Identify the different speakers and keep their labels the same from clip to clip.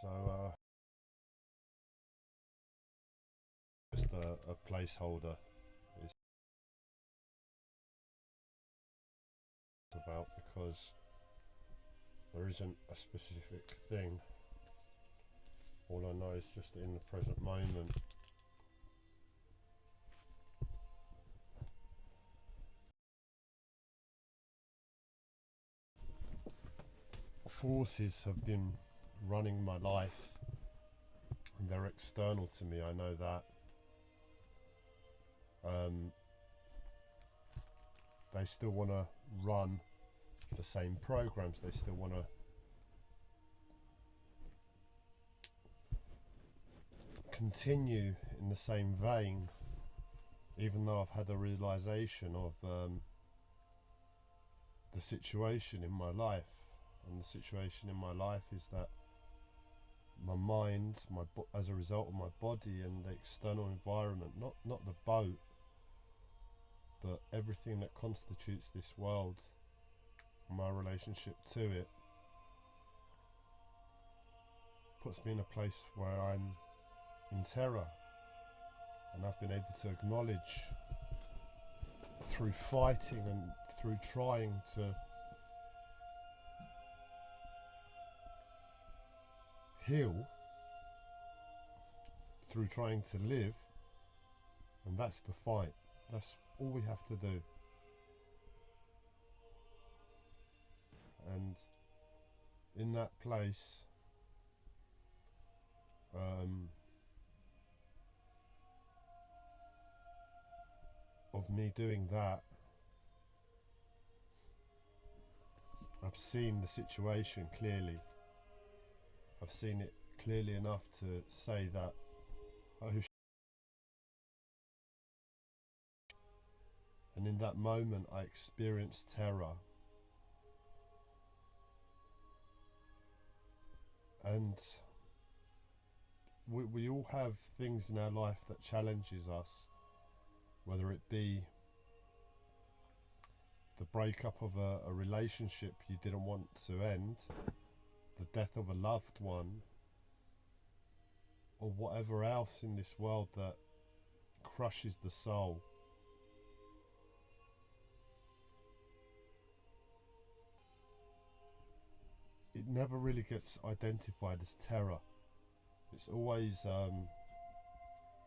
Speaker 1: So just a placeholder is about, because there isn't a specific thing. All I know is just in the present moment. Forces have been running my life, and they're external to me, I know that. They still want to run the same programs, they still want to continue in the same vein, even though I've had a realization of the situation in my life. And the situation in my life is that my mind, as a result of my body and the external environment, not the boat, but everything that constitutes this world, my relationship to it, puts me in a place where I'm in terror. And I've been able to acknowledge, through fighting and through trying to heal, through trying to live, and that's the fight. That's all we have to do. And in that place, of me doing that, I've seen the situation clearly. I've seen it clearly enough to say that, oh, and in that moment I experienced terror. And we all have things in our life that challenges us, whether it be the breakup of a relationship you didn't want to end, the death of a loved one, or whatever else in this world that crushes the soul. It never really gets identified as terror. It's always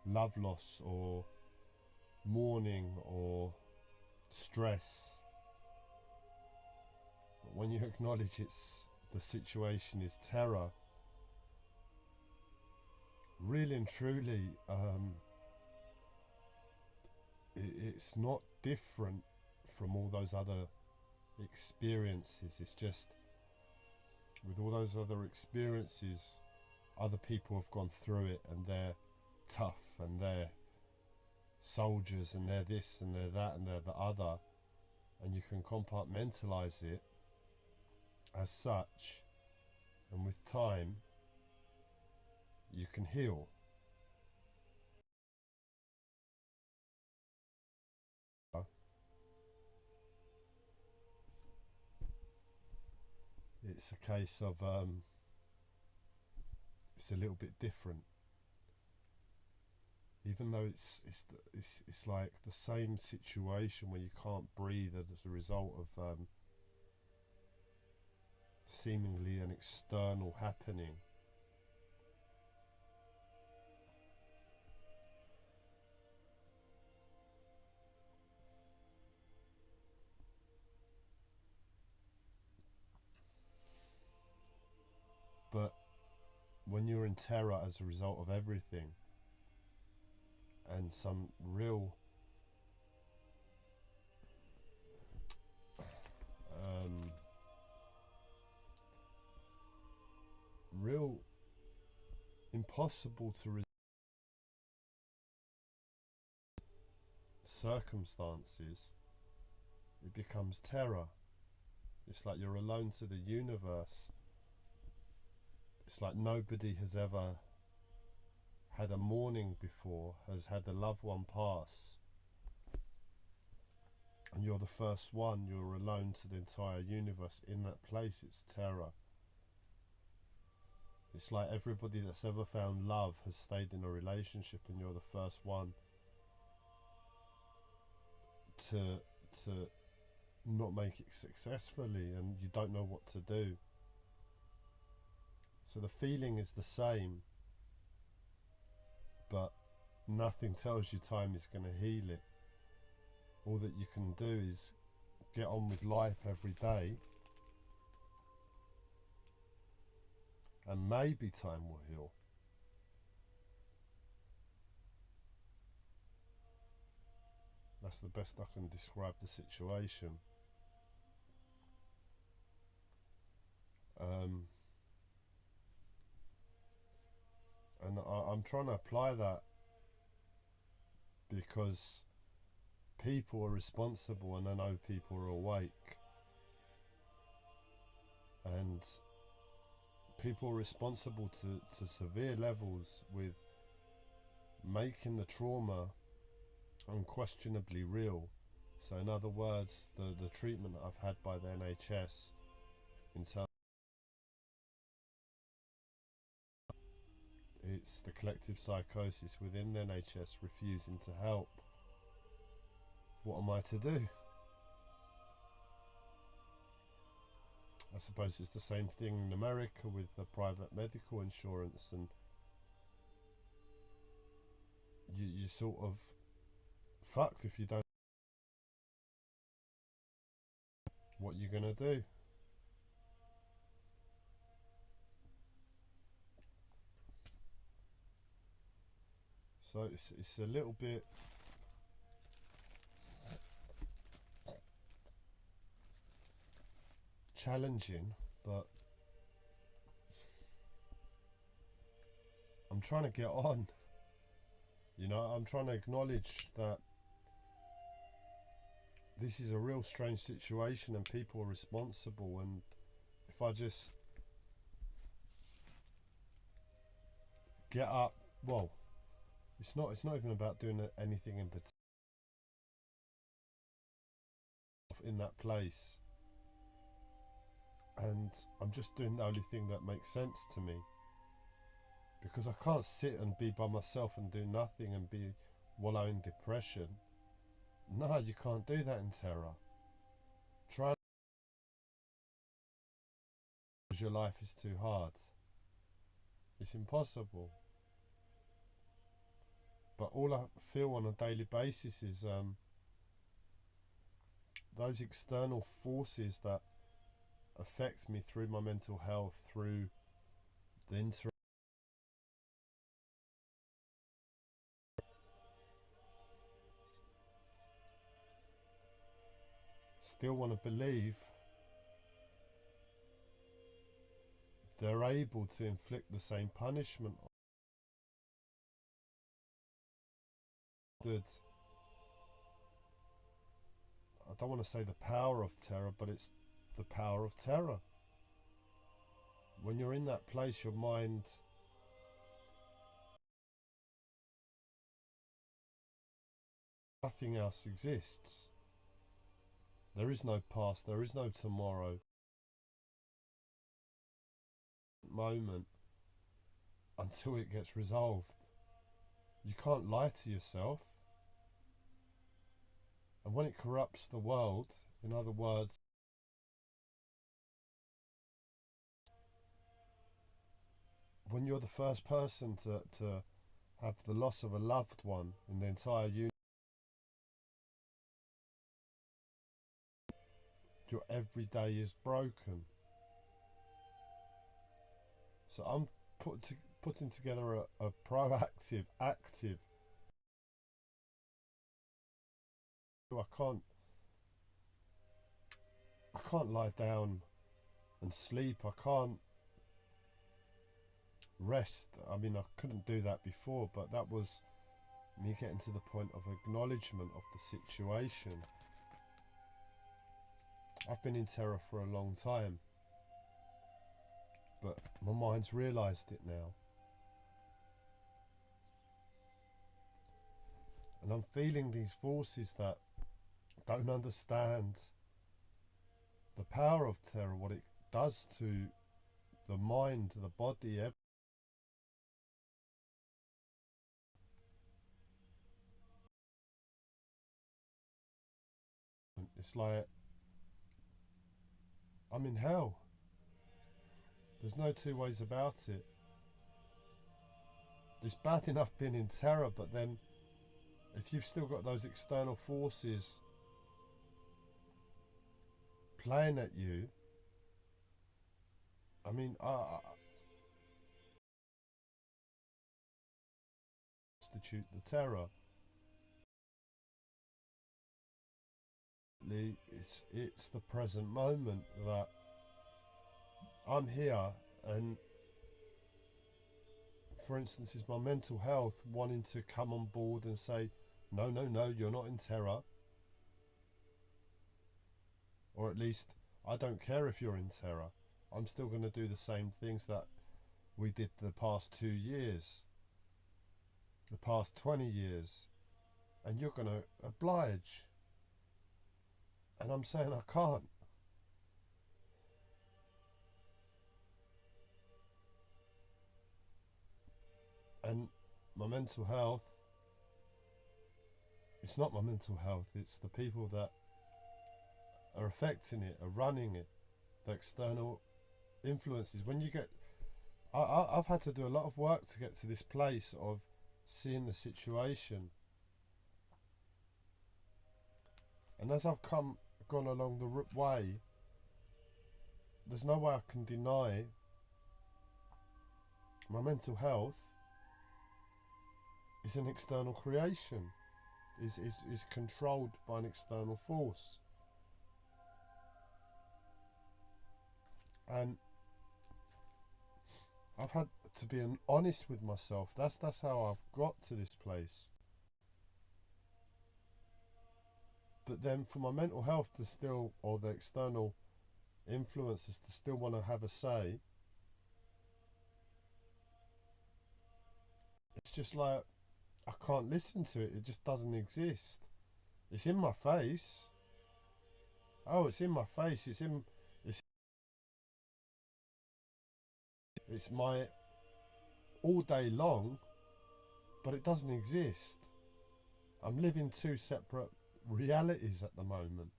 Speaker 1: love loss or mourning or stress. But when you acknowledge the situation is terror, really and truly, it's not different from all those other experiences. It's just, with all those other experiences, other people have gone through it and they're tough and they're soldiers and they're this and they're that and they're the other, and you can compartmentalize it as such, and with time you can heal. It's a case of it's a little bit different, even though it's like the same situation where you can't breathe as a result of seemingly an external happening. But when you're in terror as a result of everything, and some um, real impossible to circumstances, it becomes terror. It's like you're alone to the universe. It's like nobody has ever had a mourning before, has had a loved one pass, and you're the first one. You're alone to the entire universe. In that place, it's terror. It's like everybody that's ever found love has stayed in a relationship, and you're the first one to to not make it successfully, and you don't know what to do. So the feeling is the same, but nothing tells you time is going to heal it. All that you can do is get on with life every day, and maybe time will heal. That's the best I can describe the situation. Um, and I'm trying to apply that because people are responsible, and I know people are awake, and people are responsible to severe levels with making the trauma unquestionably real. So in other words, the treatment that I've had by the NHS in terms, it's the collective psychosis within the NHS refusing to help. What am I to do? I suppose it's the same thing in America with the private medical insurance, and you sort of fucked if you don't know what you're gonna do. So it's a little bit challenging, but I'm trying to get on. I'm trying to acknowledge that this is a real strange situation and people are responsible, and if I just get up, well, it's not even about doing anything in particular in that place, and I'm just doing the only thing that makes sense to me, because I can't sit and be by myself and do nothing and be wallow in depression. No, you can't do that in terror. Try, because your life is too hard. It's impossible. But all I feel on a daily basis is those external forces that affect me through my mental health, through the still want to believe they're able to inflict the same punishment on good. I don't want to say the power of terror, but it's the power of terror. When you're in that place, your mind, nothing else exists. There is no past, there is no tomorrow, moment until it gets resolved. You can't lie to yourself. And when it corrupts the world, in other words, when you're the first person to have the loss of a loved one in the entire universe, your everyday is broken. So I'm putting together a proactive, active. I can't lie down and sleep. I can't rest. I mean, I couldn't do that before, but that was me getting to the point of acknowledgement of the situation. I've been in terror for a long time, but my mind's realised it now. And I'm feeling these forces that don't understand the power of terror, what it does to the mind, the body, It's like I'm in hell. There's no two ways about it. It's bad enough being in terror, but then if you've still got those external forces playing at you, I mean, substitute the terror. It's the present moment that I'm here, and for instance, is my mental health wanting to come on board and say, no, no, no, you're not in terror, or at least I don't care if you're in terror. I'm still going to do the same things that we did the past 2 years, the past 20 years, and you're going to oblige. And I'm saying I can't. And my mental health, it's not my mental health, it's the people that are affecting it, are running it, the external influences. When you get, I've had to do a lot of work to get to this place of seeing the situation. And as I've gone along the way, there's no way I can deny my mental health is an external creation, is controlled by an external force. And I've had to be honest with myself. That's how I've got to this place. But then for my mental health to still, or the external influences to still want to have a say, it's just like I can't listen to it. It just doesn't exist. It's in my face. Oh, it's in my face. It's my all day long, but it doesn't exist. I'm living two separate realities at the moment,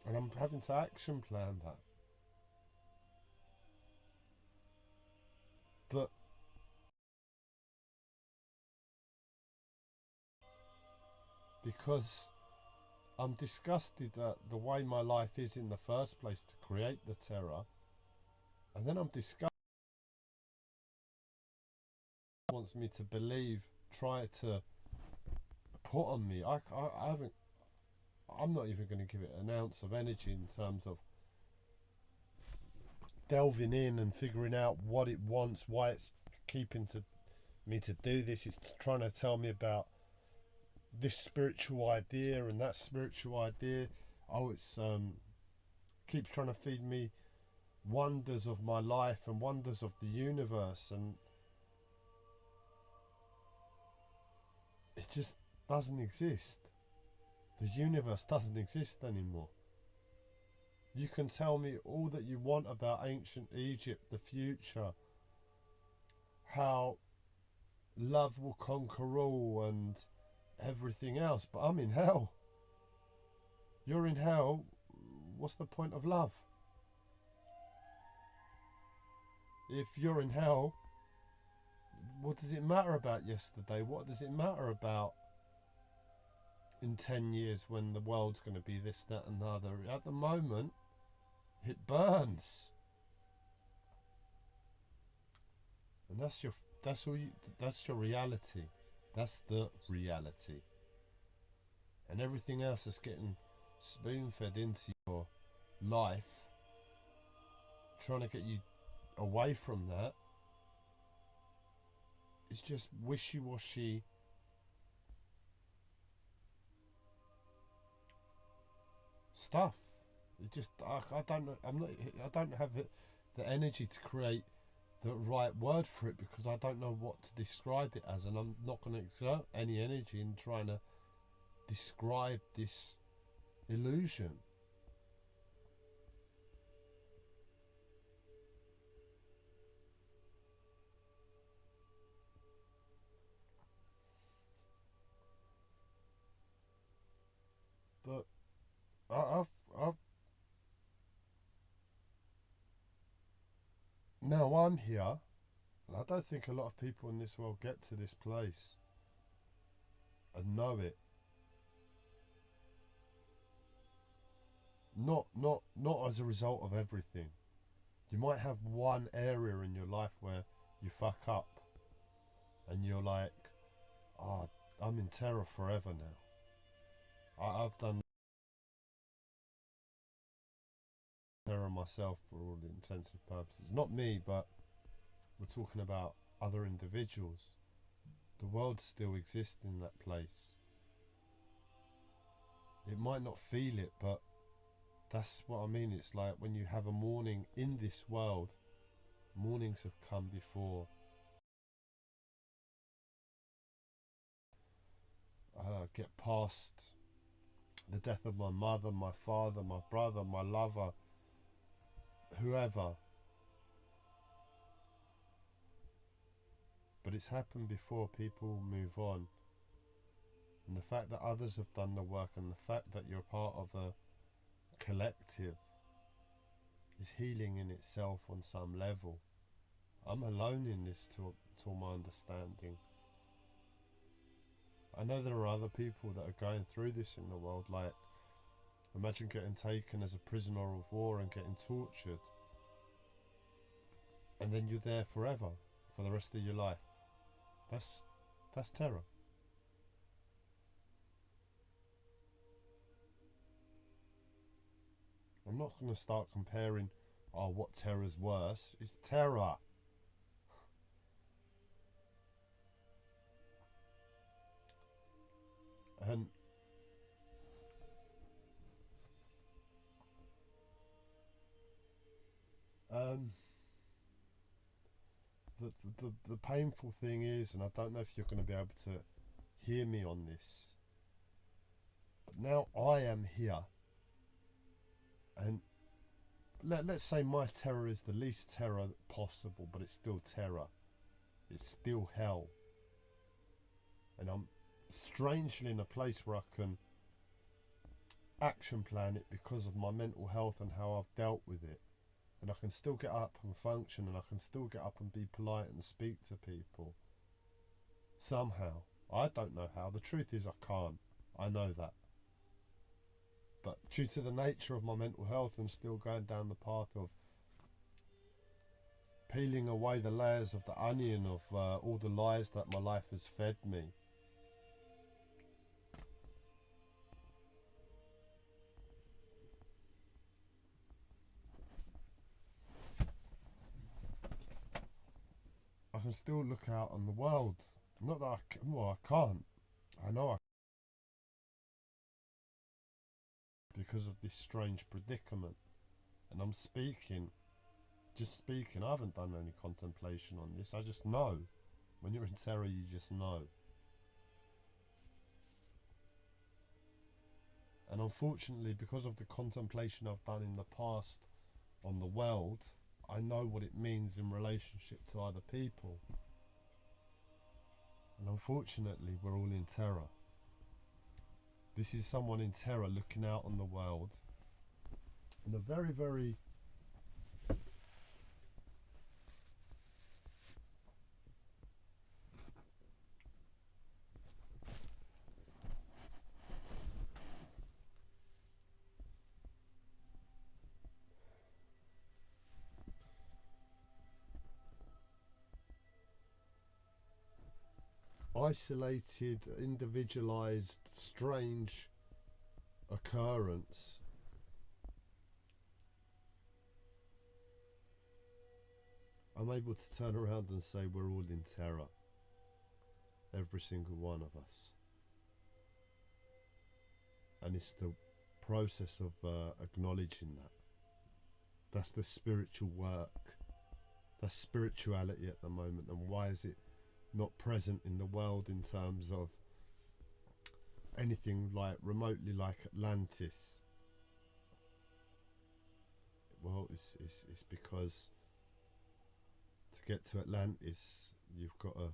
Speaker 1: and I'm having to action plan that. But because I'm disgusted at the way my life is in the first place to create the terror, and then I'm disgusted wants me to believe, try to put on me. I haven't. I'm not even going to give it an ounce of energy in terms of delving in and figuring out what it wants, why it's keeping me to do this. It's trying to tell me about this spiritual idea and that spiritual idea. Oh, it's keeps trying to feed me wonders of my life and wonders of the universe, and it just doesn't exist. The universe doesn't exist anymore. You can tell me all that you want about ancient Egypt, the future, how love will conquer all and everything else, but I'm in hell. You're in hell. What's the point of love? If you're in hell, what does it matter about yesterday? What does it matter about in 10 years when the world's going to be this, that, and the other? At the moment, it burns. And that's your reality. That's the reality. And everything else that's getting spoon fed into your life, trying to get you away from that, is just wishy-washy stuff. It just I don't know. I don't have the energy to create the right word for it because I don't know what to describe it as, and I'm not going to exert any energy in trying to describe this illusion. But now I'm here, and I don't think a lot of people in this world get to this place and know it. Not as a result of everything. You might have one area in your life where you fuck up, and you're like, oh, I'm in terror forever now. I've done terror myself for all intensive purposes. Not me, but we're talking about other individuals. The world still exists in that place. It might not feel it, but that's what I mean. It's like when you have a morning in this world, mornings have come before. Get past the death of my mother, my father, my brother, my lover, whoever. But it's happened before. People move on. And the fact that others have done the work, and the fact that you're part of a collective, is healing in itself on some level. I'm alone in this to my understanding. I know there are other people that are going through this in the world, like imagine getting taken as a prisoner of war and getting tortured, and then you're there forever, for the rest of your life. That's that's terror. I'm not going to start comparing, oh, what terror's worse. It's terror. And um, the painful thing is, and I don't know if you're going to be able to hear me on this, but now I am here, and let's say my terror is the least terror possible, but it's still terror. It's still hell. And I'm strangely in a place where I can action plan it because of my mental health and how I've dealt with it. And I can still get up and function, and I can still get up and be polite and speak to people. Somehow. I don't know how. The truth is I can't. I know that. But due to the nature of my mental health, I'm still going down the path of peeling away the layers of the onion of all the lies that my life has fed me. I can still look out on the world. Not that well, I can't. I know I because of this strange predicament. And I'm speaking, just speaking. I haven't done any contemplation on this. I just know. When you're in terror, you just know. And unfortunately, because of the contemplation I've done in the past on the world, I know what it means in relationship to other people. And unfortunately, we're all in terror. This is someone in terror looking out on the world in a very, very isolated, individualized, strange occurrence. I'm able to turn around and say we're all in terror. Every single one of us. And it's the process of acknowledging that. That's the spiritual work. That's spirituality at the moment. And why is it not present in the world in terms of anything like remotely like Atlantis? Well, it's because to get to Atlantis, you've got to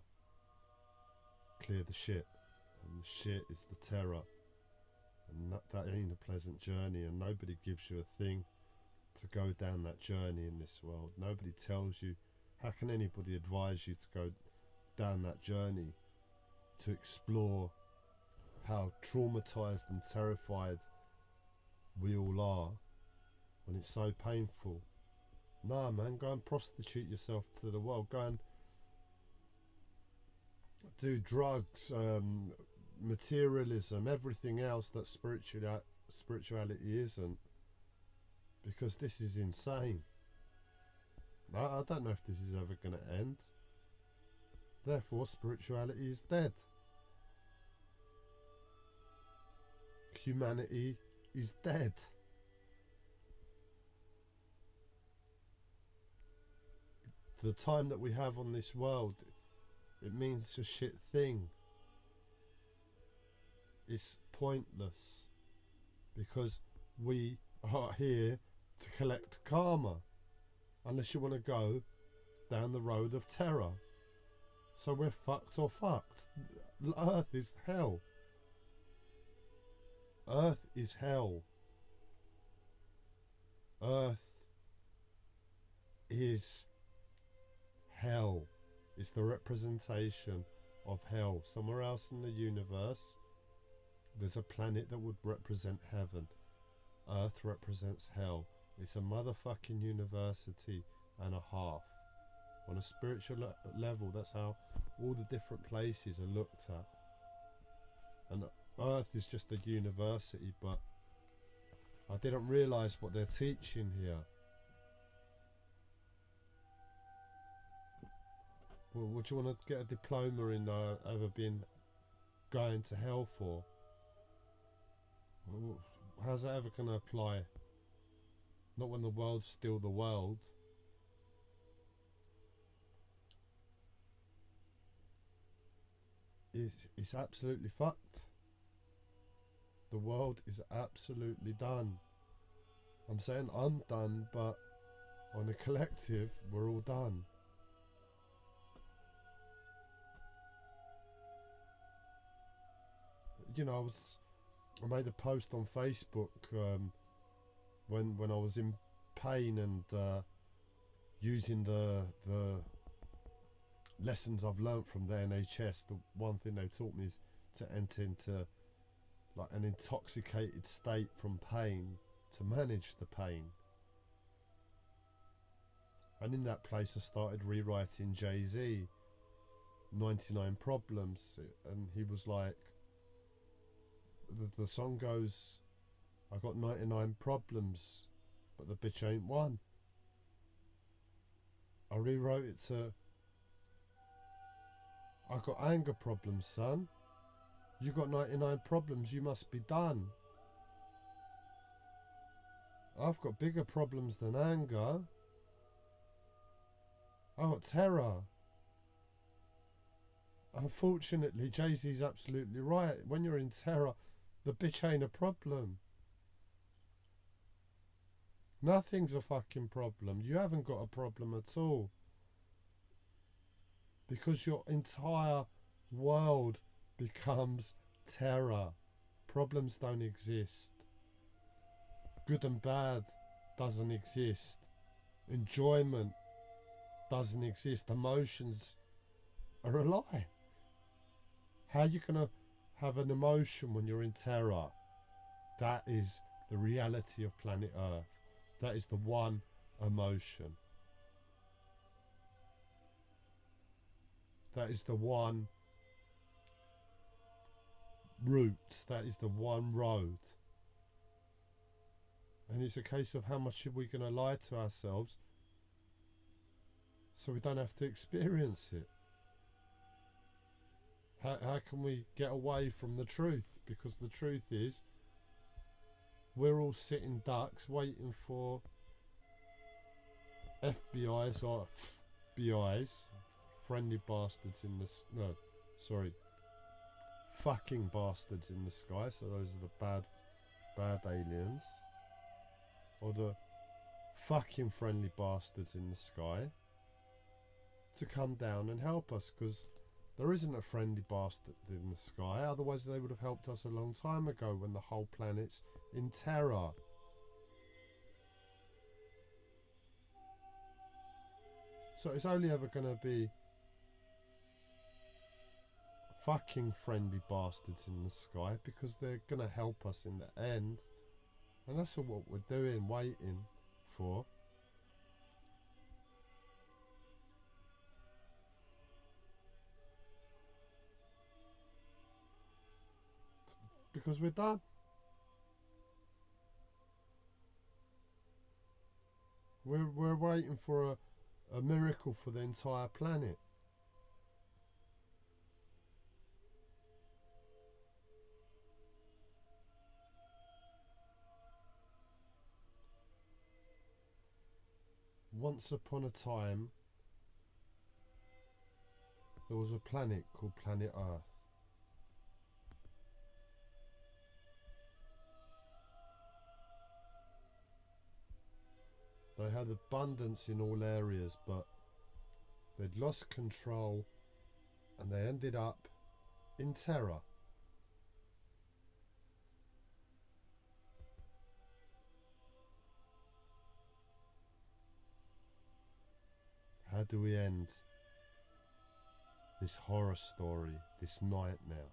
Speaker 1: clear the shit. And the shit is the terror. And that ain't a pleasant journey, and nobody gives you a thing to go down that journey in this world. Nobody tells you. How can anybody advise you to go down that journey, to explore how traumatized and terrified we all are when it's so painful? Nah, man, go and prostitute yourself to the world. Go and do drugs, materialism, everything else that spirituality isn't, because this is insane. I don't know if this is ever going to end. Therefore, spirituality is dead. Humanity is dead. The time that we have on this world, it means a shit thing. It's pointless, because we are here to collect karma, unless you want to go down the road of terror. So we're fucked or fucked. Earth is hell. Earth is hell. Earth is hell. It's the representation of hell. Somewhere else in the universe, there's a planet that would represent heaven. Earth represents hell. It's a motherfucking university and a half. On a spiritual level, that's how all the different places are looked at. And Earth is just a university, but I didn't realise what they're teaching here. Well, what do you want to get a diploma in ever been going to hell for? How's that ever going to apply? Not when the world's still the world. It's absolutely fucked. The world is absolutely done. I'm saying I'm done, but on a collective, we're all done. You know, I made a post on Facebook when I was in pain and using the lessons I've learnt from the NHS. The one thing they taught me is to enter into like an intoxicated state from pain to manage the pain. And in that place I started rewriting Jay-Z 99 Problems, and he was like, the song goes, I got 99 problems, but the bitch ain't one. I rewrote it to, I got anger problems, son. You got 99 problems, you must be done. I've got bigger problems than anger. I got terror. Unfortunately, Jay-Z's absolutely right. When you're in terror, the bitch ain't a problem. Nothing's a fucking problem. You haven't got a problem at all. Because your entire world becomes terror. Problems don't exist. Good and bad doesn't exist. Enjoyment doesn't exist. Emotions are a lie. How are you going to have an emotion when you're in terror? That is the reality of planet Earth. That is the one emotion. That is the one route. That is the one road. And it's a case of how much are we going to lie to ourselves so we don't have to experience it. How can we get away from the truth? Because the truth is, we're all sitting ducks waiting for FBI's or FBI's, friendly bastards in the no, sorry, fucking bastards in the sky. So those are the bad aliens, or the fucking friendly bastards in the sky, to come down and help us, because there isn't a friendly bastard in the sky. Otherwise they would have helped us a long time ago when the whole planet's in terror. So it's only ever going to be fucking friendly bastards in the sky, because they're going to help us in the end. And that's all what we're doing, waiting for. Because we're done. We're waiting for a miracle for the entire planet. Once upon a time, there was a planet called Planet Earth. They had abundance in all areas, but they'd lost control and they ended up in terror. How do we end this horror story, this nightmare?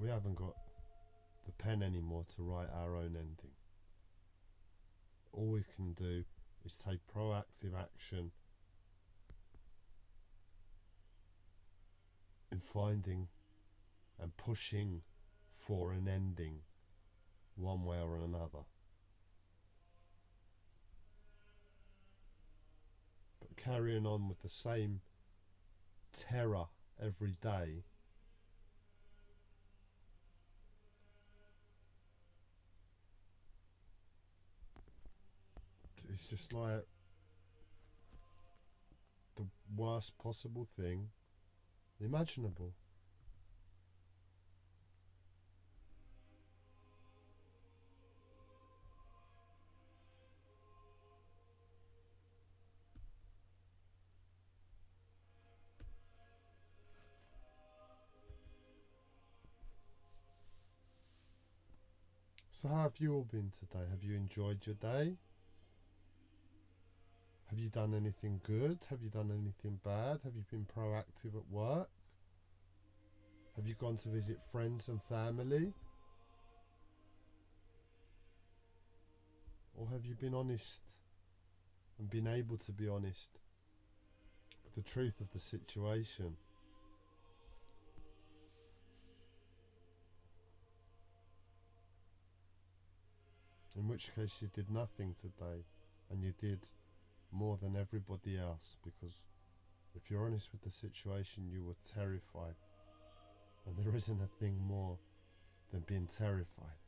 Speaker 1: We haven't got the pen anymore to write our own ending. All we can do is take proactive action in finding and pushing for an ending, one way or another. But carrying on with the same terror every day, it's just like the worst possible thing imaginable. So how have you all been today? Have you enjoyed your day? Have you done anything good? Have you done anything bad? Have you been proactive at work? Have you gone to visit friends and family? Or have you been honest and been able to be honest with the truth of the situation? In which case you did nothing today, and you did more than everybody else, because if you're honest with the situation, you were terrified, and there isn't a thing more than being terrified.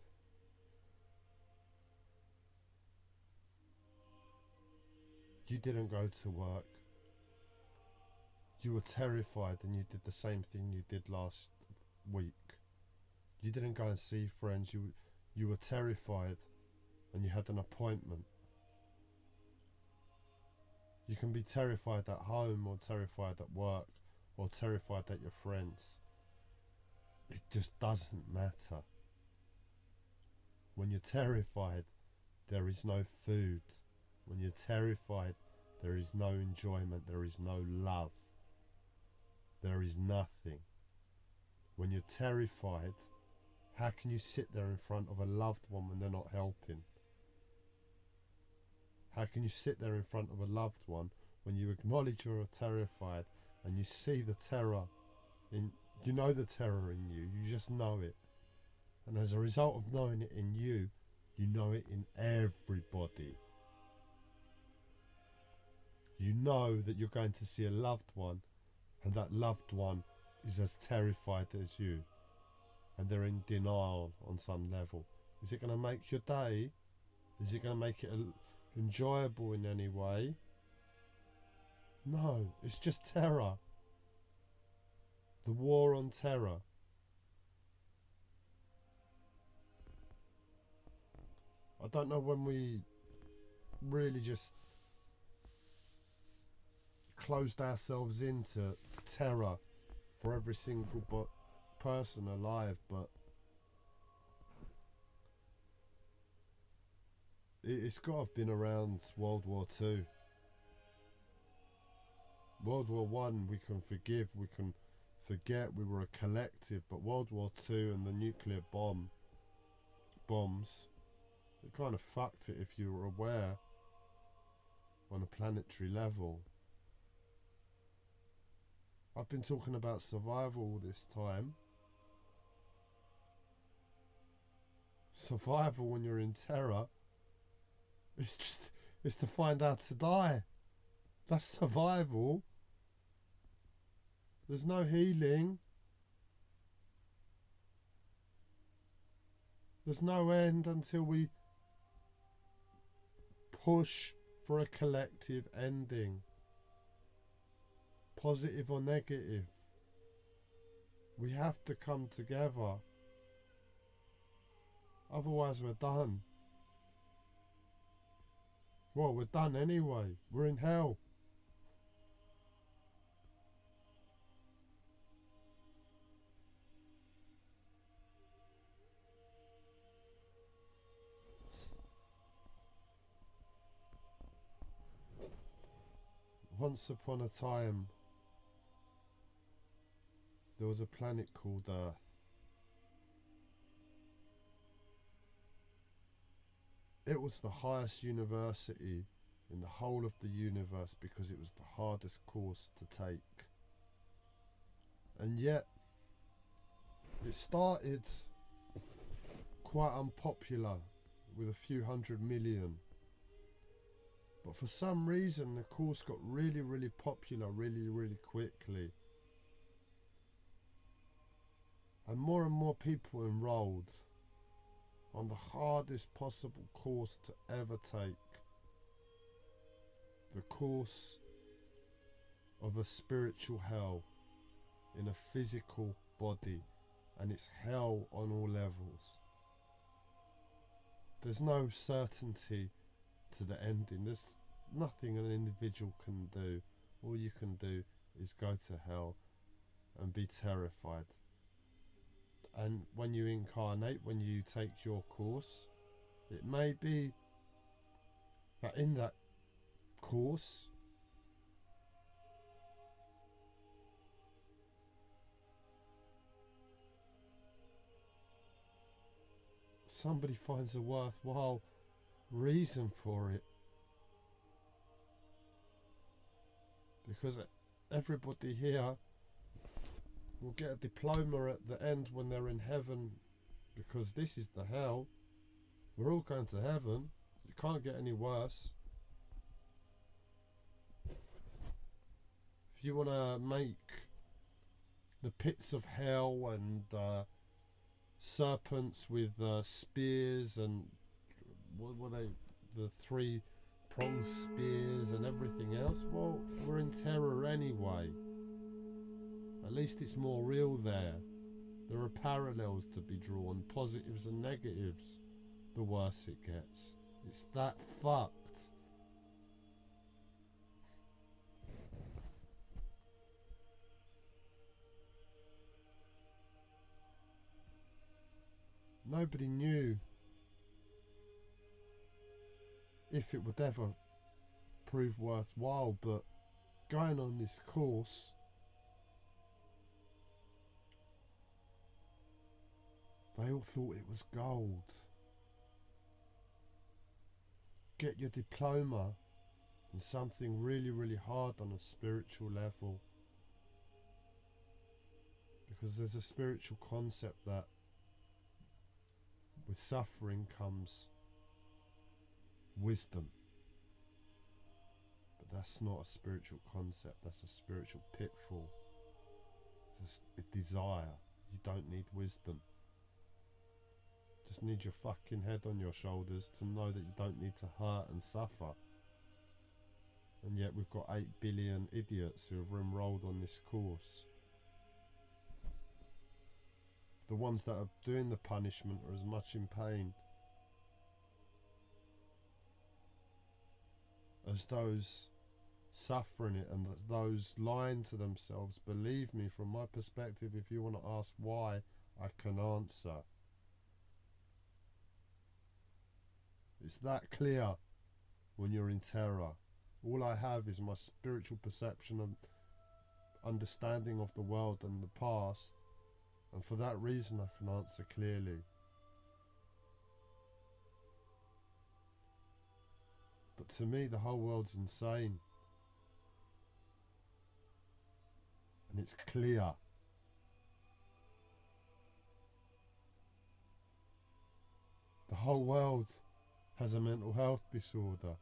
Speaker 1: You didn't go to work. You were terrified and you did the same thing you did last week. You didn't go and see friends. You were terrified and you had an appointment. You can be terrified at home or terrified at work or terrified at your friends. It just doesn't matter. When you're terrified, there is no food. When you're terrified, there is no enjoyment. There is no love. There is nothing. When you're terrified, how can you sit there in front of a loved one when they're not helping? How can you sit there in front of a loved one when you acknowledge you're terrified and you see the terror in, you know the terror in you, you just know it. And as a result of knowing it in you, you know it in everybody. You know that you're going to see a loved one, and that loved one is as terrified as you, and they're in denial on some level. Is it going to make your day? Is it going to make it enjoyable in any way? No, it's just terror. The war on terror. I don't know when we really just closed ourselves into terror for every single person alive, but it's got to have been around World War II. World War One, we can forgive, we can forget, we were a collective, but World War Two and the nuclear bombs, it kind of fucked it if you were aware on a planetary level. I've been talking about survival all this time. Survival when you're in terror, it's to find how to die. That's survival. There's no healing. There's no end until we push for a collective ending. Positive or negative. We have to come together. Otherwise we're done. Well, we're done anyway. We're in hell. Once upon a time, there was a planet called Earth. It was the highest university in the whole of the universe because it was the hardest course to take. And yet, it started quite unpopular with a few 100 million. But for some reason, the course got really, really popular really quickly. And more people enrolled on the hardest possible course to ever take. The course of a spiritual hell in a physical body, and it's hell on all levels. There's no certainty to the ending. There's nothing an individual can do. All you can do is go to hell and be terrified. And when you incarnate, when you take your course, it may be that in that course somebody finds a worthwhile reason for it, because everybody here will get a diploma at the end when they're in heaven, because this is the hell. We're all going to heaven. It can't get any worse. If you want to make the pits of hell and serpents with spears and what were they, the 3-pronged spears and everything else, well, we're in terror anyway. At least it's more real there. There are parallels to be drawn, positives and negatives. The worse it gets. It's that fucked. Nobody knew if it would ever prove worthwhile, but going on this course, they all thought it was gold. Get your diploma in something really hard on a spiritual level, because there's a spiritual concept that with suffering comes wisdom. But that's not a spiritual concept, that's a spiritual pitfall. It's a desire. You don't need wisdom. Just need your fucking head on your shoulders to know that you don't need to hurt and suffer. And yet we've got 8 billion idiots who have enrolled on this course. The ones that are doing the punishment are as much in pain as those suffering it, and those lying to themselves. Believe me, from my perspective, if you want to ask why, I can answer. It's that clear when you're in terror. All I have is my spiritual perception and understanding of the world and the past, and for that reason I can answer clearly. But to me, the whole world's insane, and it's clear. The whole world has a mental health disorder.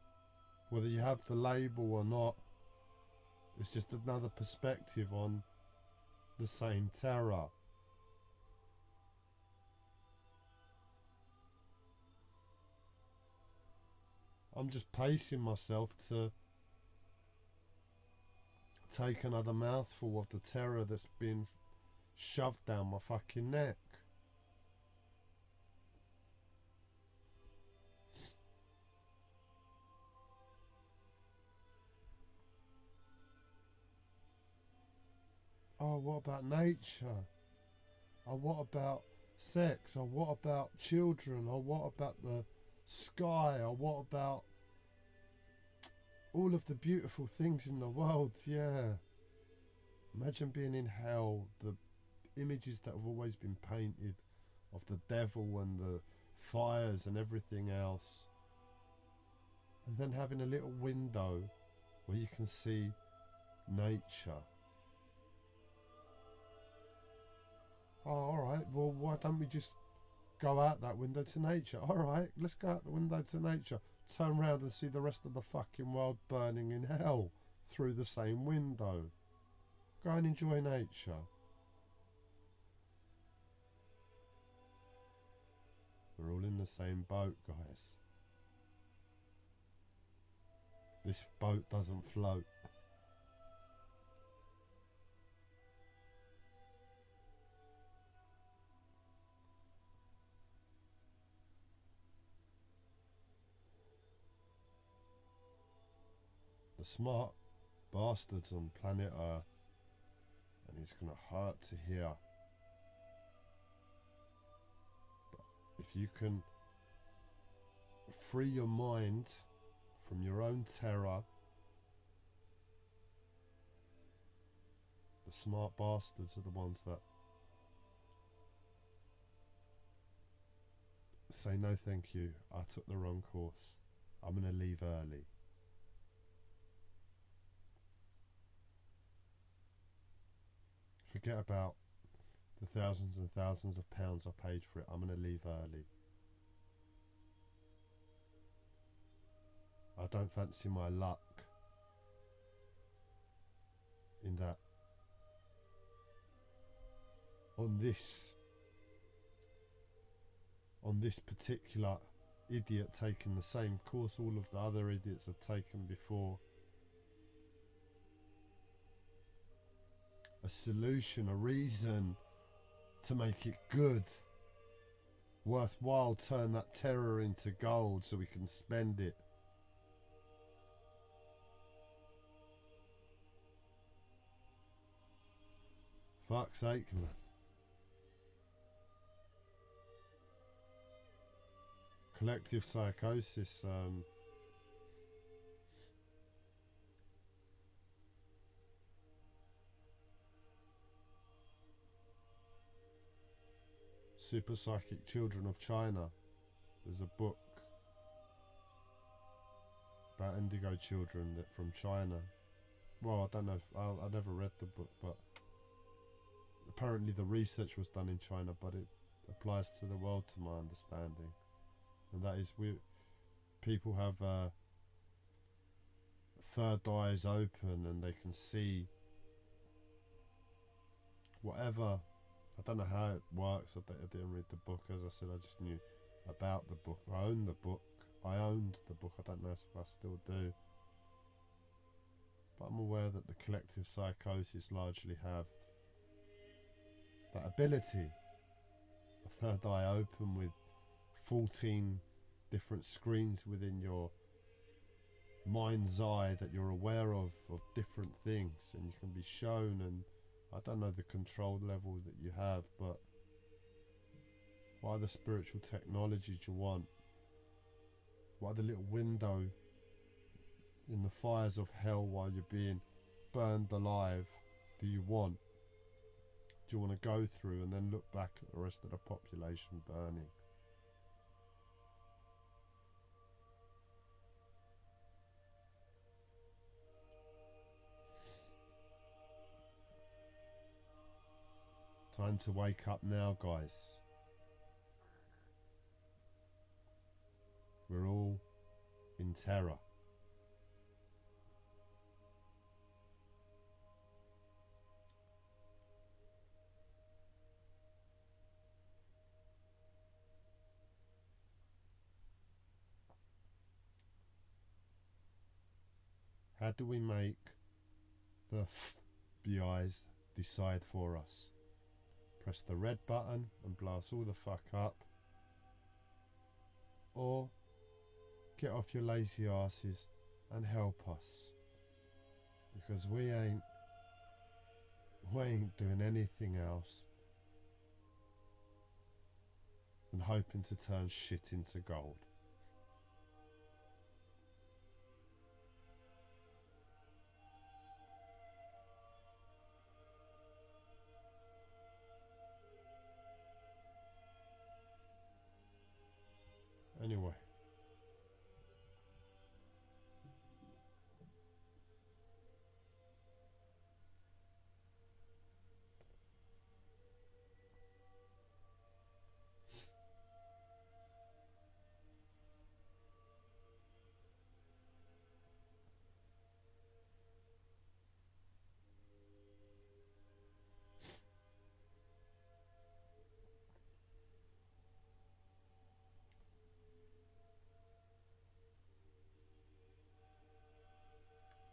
Speaker 1: Whether you have the label or not, it's just another perspective on the same terror. I'm just pacing myself to take another mouthful of the terror that's been shoved down my fucking neck. Oh, what about nature? Oh, what about sex? Oh, what about children? Oh, what about the sky? Oh, what about all of the beautiful things in the world? Yeah. Imagine being in hell. The images that have always been painted of the devil and the fires and everything else. And then having a little window where you can see nature. Oh, alright, well, why don't we just go out that window to nature? Alright, let's go out the window to nature. Turn around and see the rest of the fucking world burning in hell through the same window. Go and enjoy nature. We're all in the same boat, guys. This boat doesn't float. The smart bastards on planet Earth, and it's gonna hurt to hear, but if you can free your mind from your own terror, the smart bastards are the ones that say no thank you, I took the wrong course, I'm gonna leave early. Forget about the thousands and thousands of pounds I paid for it, I'm gonna leave early. I don't fancy my luck in that on this particular idiot taking the same course all of the other idiots have taken before. A solution, a reason to make it good, worthwhile, turn that terror into gold so we can spend it. Fuck's sake, man. Collective psychosis, Super Psychic Children of China. There's a book about indigo children that from China. Well, I don't know, I never read the book, but apparently the research was done in China, but it applies to the world to my understanding. And that is, people have third eyes open and they can see whatever. I don't know how it works. I didn't read the book. As I said, I just knew about the book. I owned the book. I don't know if I still do. But I'm aware that the collective psychosis largely have that ability. A third eye open with 14 different screens within your mind's eye that you're aware of different things, and you can be shown, and I don't know the control level that you have, but what other spiritual technologies you want, what other little window in the fires of hell while you're being burned alive do you want? Do you want to go through and then look back at the rest of the population burning? Time to wake up now, guys. We're all in terror. How do we make the FBI's decide for us? Press the red button and blow us all the fuck up, or get off your lazy asses and help us, because we ain't doing anything else than hoping to turn shit into gold. Anyway,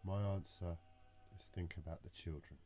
Speaker 1: my answer is think about the children.